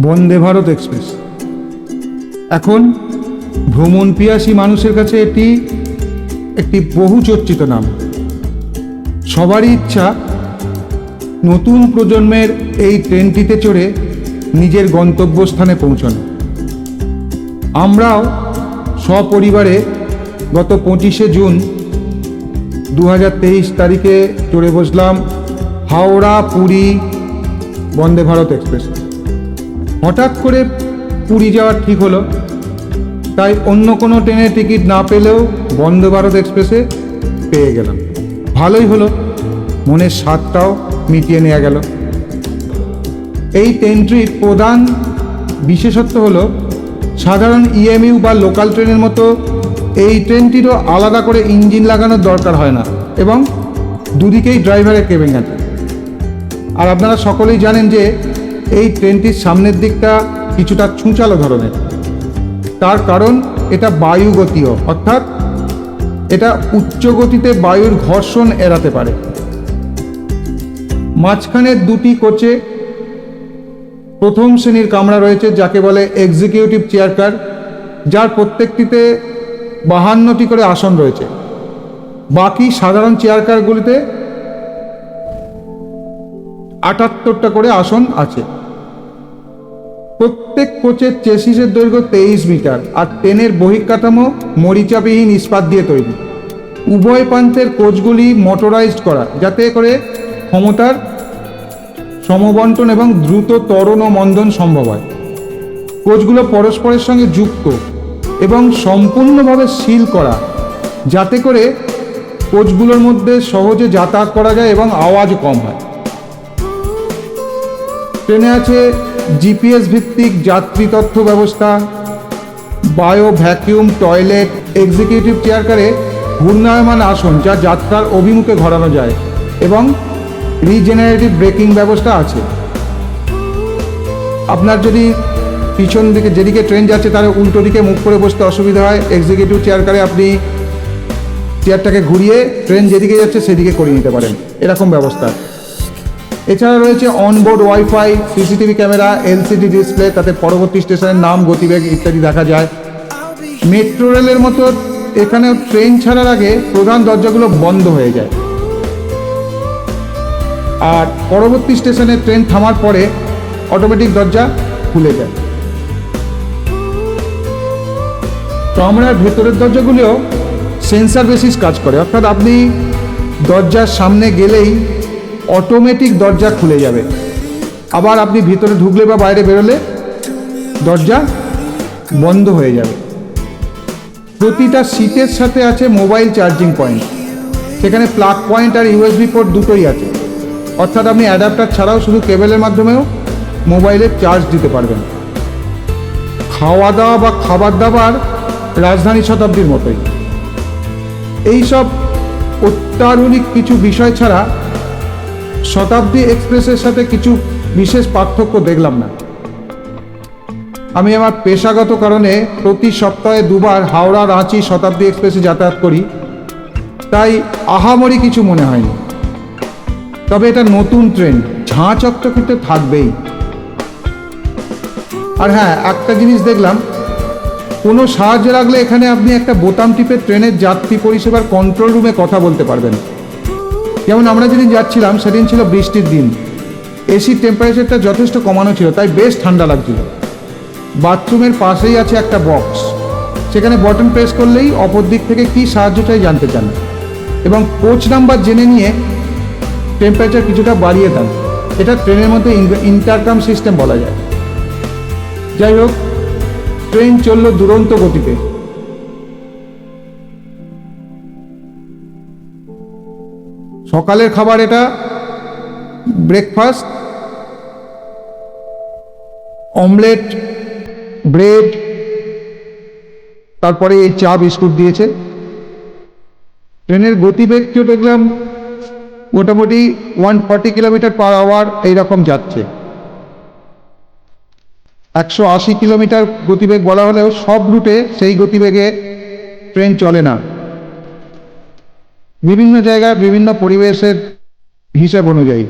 Vande Bharat express এখন ভ্রমণ পিয়াসী মানুষের কাছে এটি একটি বহু চর্চিত নাম। সবারই ইচ্ছা নতুন প্রজন্মের এই ট্রেনটিতে চড়ে নিজের গন্তব্যস্থানে পৌঁছানো। আমরাও সপরিবারে গত 25শে জুন 2023 তারিখে চড়ে বসলাম হাওড়া পুরী বন্দে ভারত এক্সপ্রেস। হঠাৎ করে পুরী যাওয়ার ঠিক হলো, তাই অন্য কোনো ট্রেনের টিকিট না পেলেও বন্দে ভারত এক্সপ্রেসে পেয়ে গেলাম। ভালোই হলো, মনের স্বাদটাও মিটিয়ে নেওয়া গেল। এই ট্রেনটির প্রধান বিশেষত্ব হলো সাধারণ ইএমইউ বা লোকাল ট্রেনের মতো এই ট্রেনটিরও আলাদা করে ইঞ্জিন লাগানোর দরকার হয় না এবং দুদিকেই ড্রাইভারের কেবিন আছে। আর আপনারা সকলেই জানেন যে এই ট্রেনটির সামনের দিকটা কিছুটা ছুঁচালো ধরনের, তার কারণ এটা বায়ুগতীয়, অর্থাৎ এটা উচ্চ গতিতে বায়ুর ঘর্ষণ এড়াতে পারে। মাঝখানের দুটি কোচে প্রথম শ্রেণীর কামরা রয়েছে, যাকে বলে এক্সিকিউটিভ চেয়ার কার, যার প্রত্যেকটিতে 52টি করে আসন রয়েছে। বাকি সাধারণ চেয়ার কারগুলিতে 78টা করে আসন আছে। প্রত্যেক কোচের চেসিসের দৈর্ঘ্য 23 মিটার আর ট্রেনের বহিঃকাঠামো মরিচাবিহীন ইস্পাত দিয়ে তৈরি। উভয় প্রান্তের কোচগুলি মোটরাইজড করা, যাতে করে ক্ষমতার সমবন্টন এবং দ্রুত ত্বরণ ও মন্দন সম্ভব হয়। কোচগুলো পরস্পরের সঙ্গে যুক্ত এবং সম্পূর্ণভাবে সিল করা, যাতে করে কোচগুলোর মধ্যে সহজে যাতায়াত করা যায় এবং আওয়াজ কম হয়। ট্রেনে আছে জিপিএস ভিত্তিক যাত্রী তথ্য ব্যবস্থা, bio vacuum toilet, executive chair কারে ঘূর্ণায়মান আসন যা যাত্রার অভিমুখে ঘোরানো যায় এবং রিজেনারেটিভ ব্রেকিং ব্যবস্থা আছে। আপনার যদি পিছন দিকে যেদিকে ট্রেন যাচ্ছে তার উল্টো দিকে মুখ করে বসতে অসুবিধা হয়, এক্সিকিউটিভ চেয়ার কারে আপনি চেয়ারটাকে ঘুরিয়ে ট্রেন যেদিকে যাচ্ছে সেদিকে করে নিতে পারেন, এরকম ব্যবস্থা। এছাড়া রয়েছে onboard wifi, CCTV camera, LCD display, তাতে পরবর্তী স্টেশনের নাম, গতিবেগ ইত্যাদি দেখা যায়। মেট্রো রেলের মতো এখানে ট্রেন ছাড়ার আগে প্রধান দরজাগুলো বন্ধ হয়ে যায় আর পরবর্তী স্টেশনে ট্রেন থামার পরে অটোমেটিক দরজা খুলে যায়। কামরার ভেতরের দরজাগুলিও সেন্সার বেসিস কাজ করে, অর্থাৎ আপনি দরজার সামনে গেলেই অটোমেটিক দরজা খুলে যাবে, আবার আপনি ভিতরে ঢুকলে বা বাইরে বেরোলে দরজা বন্ধ হয়ে যাবে। প্রতিটা সিটের সাথে আছে মোবাইল চার্জিং পয়েন্ট, সেখানে প্লাগ পয়েন্ট আর ইউএসবি পোর্ট দুটোই আছে, অর্থাৎ আপনি অ্যাডাপ্টার ছাড়াও শুধু কেবলের মাধ্যমেও মোবাইলের চার্জ দিতে পারবেন। খাওয়া দাওয়া বা খাবার দাবার রাজধানী শতাব্দীর মতোই। এইসব অত্যাধুনিক কিছু বিষয় ছাড়া শতাব্দী এক্সপ্রেসের সাথে কিছু বিশেষ পার্থক্য দেখলাম না। আমি আমার পেশাগত কারণে প্রতি সপ্তাহে 2বার হাওড়া রাঁচি শতাব্দী এক্সপ্রেসে যাতায়াত করি, তাই আহামরি কিছু মনে হয়নি। তবে এটা নতুন ট্রেন, ঝাঁ চকচকে থাকবেই। আর হ্যাঁ, একটা জিনিস দেখলাম, কোনো সাহায্য লাগলে এখানে আপনি একটা বোতাম টিপে ট্রেনের যাত্রী পরিষেবার কন্ট্রোল রুমে কথা বলতে পারবেন। যেমন আমরা যেদিন যাচ্ছিলাম সেদিন ছিল বৃষ্টির দিন, এসির টেম্পারেচারটা যথেষ্ট কমানো ছিল, তাই বেশ ঠান্ডা লাগছিল। বাথরুমের পাশেই আছে একটা বক্স, সেখানে বটন প্রেস করলেই অপর দিক থেকে কী সাহায্য চাই জানতে চান এবং কোচ নাম্বার জেনে নিয়ে টেম্পারেচার কিছুটা বাড়িয়ে দেন। এটা ট্রেনের মধ্যে ইন্টারকাম সিস্টেম বলা যায়। যাই হোক, ট্রেন চলল দুরন্ত গতিতে। সকালের খাবার এটা ব্রেকফাস্ট, অমলেট, ব্রেড, তারপরে এই চা বিস্কুট দিয়েছে। ট্রেনের গতিবেগটিও দেখলাম মোটামুটি 140 কিলোমিটার/আওয়ার এইরকম যাচ্ছে। 180 কিলোমিটার গতিবেগ বলা হলেও সব রুটে সেই গতিবেগে ট্রেন চলে না, বিভিন্ন জায়গায় বিভিন্ন পরিবেশের হিসাব অনুযায়ী।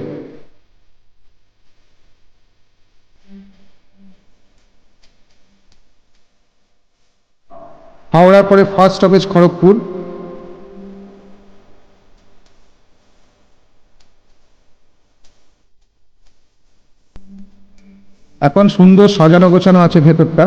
হাওড়ার পরে ফার্স্ট স্টপেজ খড়গপুর। এখন সুন্দর সাজানো গোছানো আছে ভেতরটা।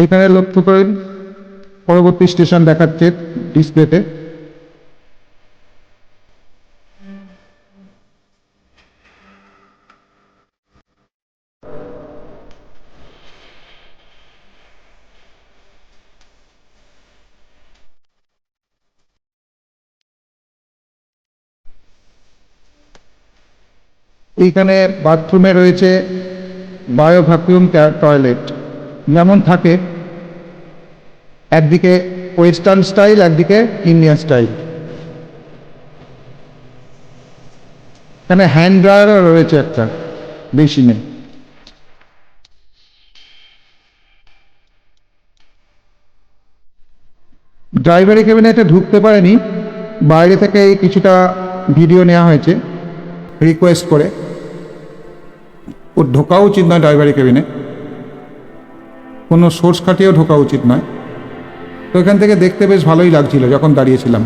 এখানে লক্ষ্য করেন পরবর্তী স্টেশন দেখাচ্ছে ডিসপ্লেতে। এইখানে বাথরুমে রয়েছে বায়ো ভ্যাকুয়াম টয়লেট, যেমন থাকে একদিকে ওয়েস্টার্ন স্টাইল, একদিকে ইন্ডিয়ান স্টাইল। এখানে হ্যান্ড ড্রায়ারও রয়েছে একটা বেসিনে। ড্রাইভারি ক্যাবিনেটে ঢুকতে পারেনি, বাইরে থেকে কিছুটা ভিডিও নেওয়া হয়েছে রিকোয়েস্ট করে। ওর ঢোকা উচিত নয় ড্রাইভারি ক্যাবিনে, কোনো সোর্স খাটিয়েও ঢোকা উচিত নয়। তো এখান থেকে দেখতে বেশ ভালোই লাগছিল যখন দাঁড়িয়েছিলাম।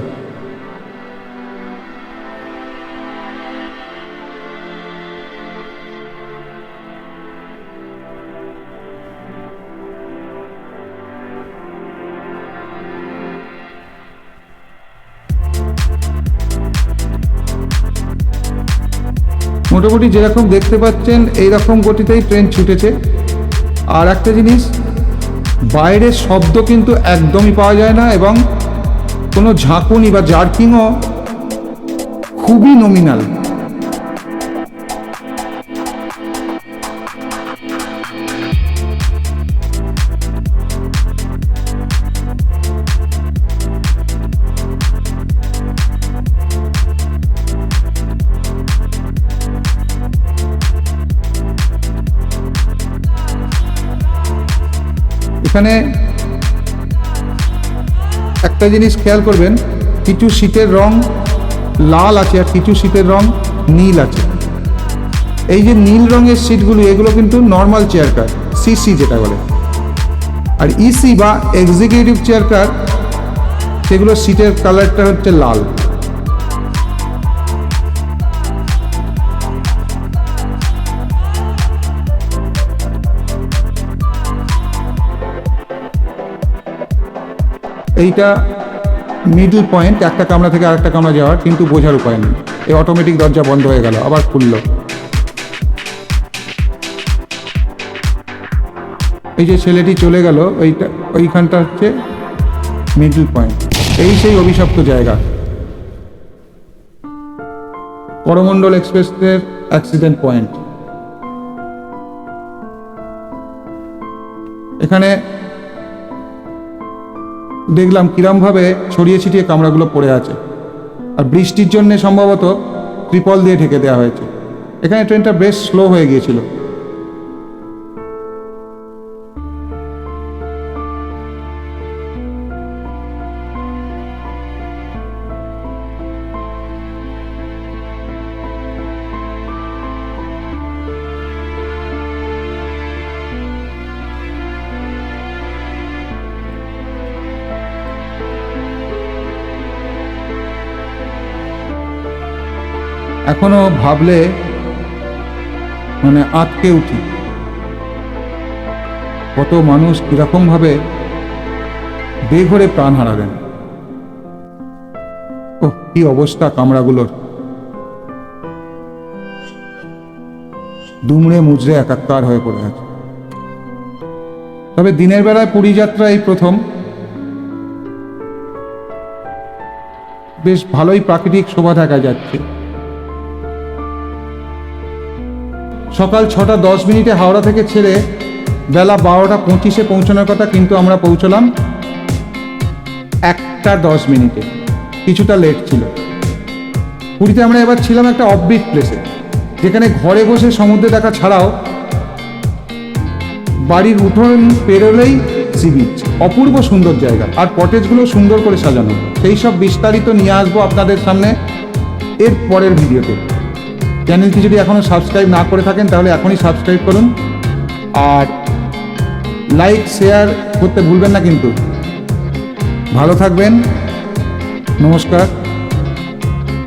মোটামুটি যেরকম দেখতে পাচ্ছেন এইরকম গতিতেই ট্রেন ছুটেছে। আর একটা জিনিস, বাইরের শব্দ কিন্তু একদমই পাওয়া যায় না, এবং কোনো ঝাঁকুনি বা জার্কিংও খুবই নমিনাল। এখানে একটা জিনিস খেয়াল করবেন, কিছু সিটের রং লাল আছে আর কিছু সিটের রং নীল আছে। এই যে নীল রঙের সিটগুলো, এগুলো কিন্তু নর্মাল চেয়ার কার, সিসি যেটা বলে। আর ইসি বা এক্সিকিউটিভ চেয়ার কার, সেগুলো সিটের কালারটা হচ্ছে লাল। এইটা মিডল পয়েন্ট, একটা কামরা থেকে আরেকটা কামরা যাওয়ার, কিন্তু বোঝার উপায় নেই। এই অটোমেটিক দরজা বন্ধ হয়ে গেল, আবার খুললো। এই যে ছেলেটি চলে গেল, ওইখানটা হচ্ছে মিডল পয়েন্ট। এই সেই অভিশপ্ত জায়গা, করমণ্ডল এক্সপ্রেসের অ্যাক্সিডেন্ট পয়েন্ট। এখানে দেখলাম কিরমভাবে ছড়িয়ে ছিটিয়ে কামরাগুলো পড়ে আছে, আর বৃষ্টির জন্য সম্ভবত ত্রিপল দিয়ে ঢেকে দেওয়া হয়েছে। এখানে ট্রেনটা বেশ স্লো হয়ে গিয়েছিল। এখনো ভাবলে মানে আটকে উঠি, কত মানুষ কিরকম ভাবে বেঘরে প্রাণ হারালেন। ও কি অবস্থা কামরাগুলোর, দুমড়ে মুচড়ে একাকার হয়ে পড়ে আছে। তবে দিনের বেলায় পুরী যাত্রা এই প্রথম। বেশ ভালোই প্রাকৃতিক শোভা দেখা যাচ্ছে। সকাল 6টা 10 মিনিটে হাওড়া থেকে ছেড়ে বেলা 12টা 25-এ পৌঁছানোর কথা, কিন্তু আমরা পৌঁছলাম 1টা 10 মিনিটে, কিছুটা লেট ছিল। পুরীতে আমরা এবার ছিলাম একটা অফবিট প্লেসে, যেখানে ঘরে বসে সমুদ্রে দেখা ছাড়াও বাড়ির উঠোন পেরোলেই সি বিচ, অপূর্ব সুন্দর জায়গা, আর কটেজগুলো সুন্দর করে সাজানো। সেই সব বিস্তারিত নিয়ে আসবো আপনাদের সামনে এর পরের ভিডিওতে। চ্যানেলটি যদি এখনও সাবস্ক্রাইব না করে থাকেন তাহলে এখনই সাবস্ক্রাইব করুন, আর লাইক শেয়ার করতে ভুলবেন না কিন্তু। ভালো থাকবেন, নমস্কার।